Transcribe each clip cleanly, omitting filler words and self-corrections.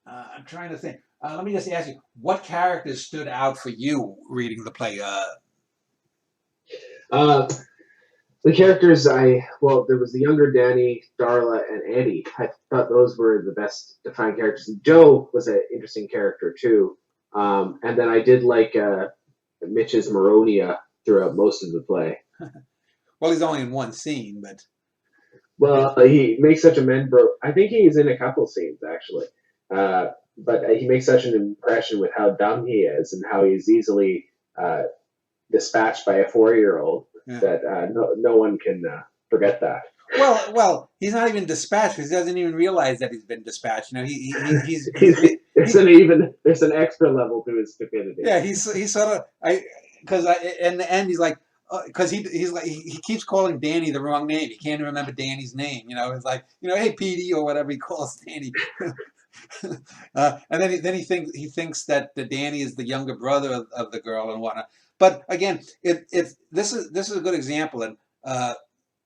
I'm trying to think. Let me just ask you, what characters stood out for you reading the play? Uh, the characters well, there was the younger Danny, Darla, and Eddie. I thought those were the best defined characters. Joe was an interesting character too. And then I did like Mitch's Maronia throughout most of the play. Well, he's only in one scene, but Well, he makes such a men bro. I think he's in a couple scenes actually, but he makes such an impression with how dumb he is and how he's easily uh, dispatched by a 4-year-old yeah. that no one can forget that. Well, he's not even dispatched because he doesn't even realize that he's been dispatched. You know, There's an extra level to his stupidity. yeah, he's sort of because in the end he's like because he's like he keeps calling Danny the wrong name. He can't even remember Danny's name. You know, it's like hey Petey or whatever he calls Danny. And then he thinks that the Danny is the younger brother of the girl and whatnot. But again, this is a good example, and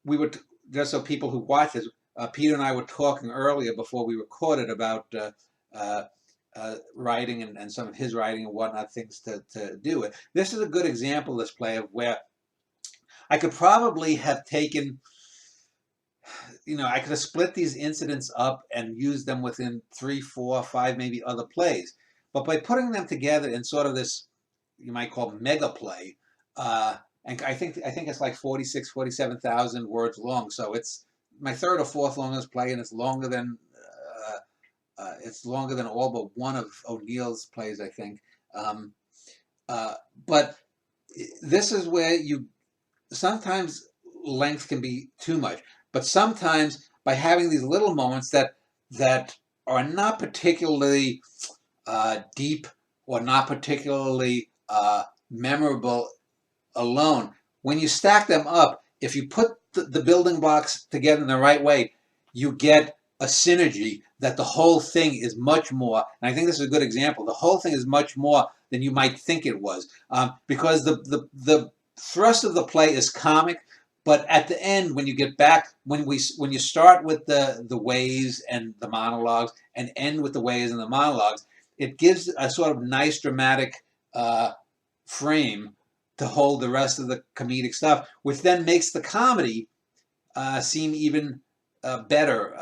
we would just so people who watch this, Peter and I were talking earlier before we recorded about uh, writing and some of his writing and whatnot, things to do with. This is a good example, this play, of where I could probably have taken, I could have split these incidents up and used them within 3, 4, 5, maybe other plays. But by putting them together in sort of this, you might call mega play, and I think it's like 46, 47,000 words long. So it's my third or fourth longest play, and it's longer than all but one of O'Neill's plays, I think. Um, but this is where you sometimes length can be too much, but sometimes by having these little moments that are not particularly deep or not particularly memorable alone, when you stack them up, if you put the building blocks together in the right way, you get a synergy that the whole thing is much more. And I think this is a good example. The whole thing is much more than you might think it was, because the thrust of the play is comic, but at the end, when you get back, when you start with the ways and the monologues and end with the ways and the monologues, it gives a sort of nice dramatic frame to hold the rest of the comedic stuff, which then makes the comedy seem even better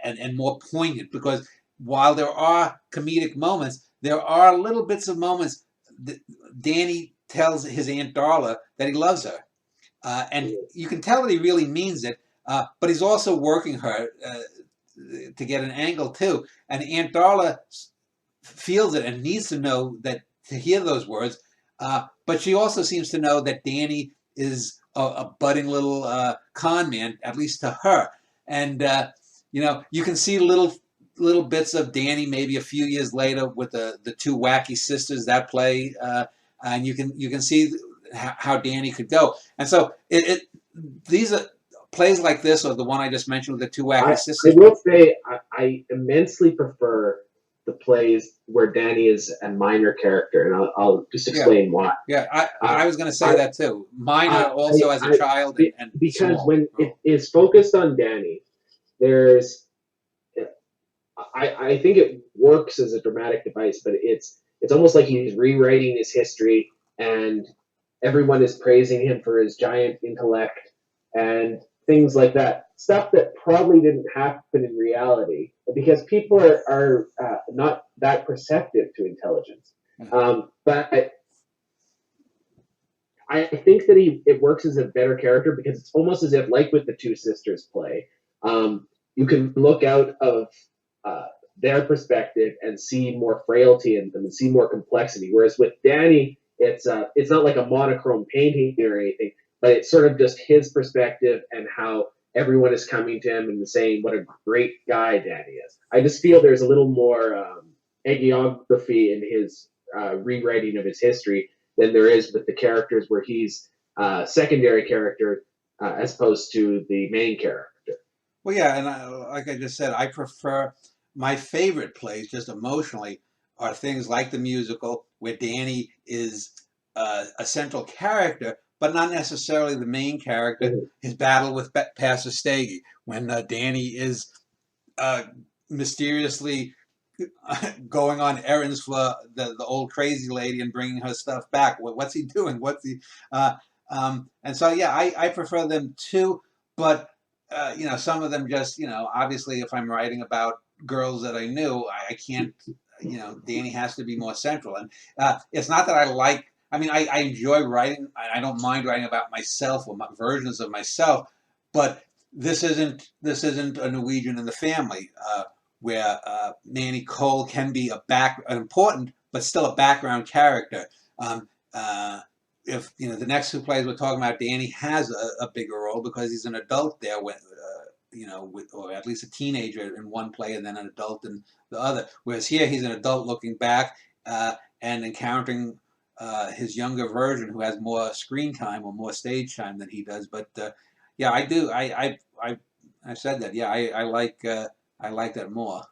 and more poignant. Because while there are comedic moments, there are little bits of moments. Danny tells his Aunt Darla that he loves her, and you can tell that he really means it. But he's also working her to get an angle too. And Aunt Darla feels it and needs to know that to hear those words. But she also seems to know that Danny is a budding little con man, at least to her. And you can see little bits of Danny maybe a few years later with the two wacky sisters that play, and you can see how Danny could go. And so these are plays like this, or the one I just mentioned with the two wacky I sisters. will say I immensely prefer the plays where Danny is a minor character, and I'll just Yeah, explain why. yeah. I Uh, was going to say I, that too. Minor I, also as a I, child and because small when it role. is focused on Danny, there's I think it works as a dramatic device, but it's almost like he's rewriting his history, and everyone is praising him for his giant intellect and things like that. Stuff that probably didn't happen in reality because people are not that perceptive to intelligence. Yeah. But I think that it works as a better character because it's almost as if, like with the two sisters play, you can look out of uh, their perspective and see more frailty in them and see more complexity. Whereas with Danny, it's not like a monochrome painting or anything, but it's sort of just his perspective and how everyone is coming to him and saying what a great guy Danny is. I just feel there's a little more hagiography in his rewriting of his history than there is with the characters where he's a secondary character as opposed to the main character. Well, yeah, and like I just said, I prefer my favorite plays just emotionally are things like the musical where Danny is a central character, but not necessarily the main character. Mm-hmm. His battle with Pastor Stagey, when Danny is uh, mysteriously going on errands for the old crazy lady and bringing her stuff back. What's he doing? What's he? Uh, and so yeah, I prefer them too. But you know, some of them just, you know, obviously if I'm writing about girls that I knew, I can't. You know, Danny has to be more central. And it's not that I like. I mean, I enjoy writing. I don't mind writing about myself or my, versions of myself, but this isn't a Norwegian in the family. Where Manny Cole can be an important but still a background character. Um, uh, if you know the next two plays we're talking about, Danny has a bigger role because he's an adult there with you know, or at least a teenager in one play and then an adult in the other. Whereas here he's an adult looking back and encountering his younger version who has more screen time or more stage time than he does. But yeah, I do. I said that. Yeah, I like that more.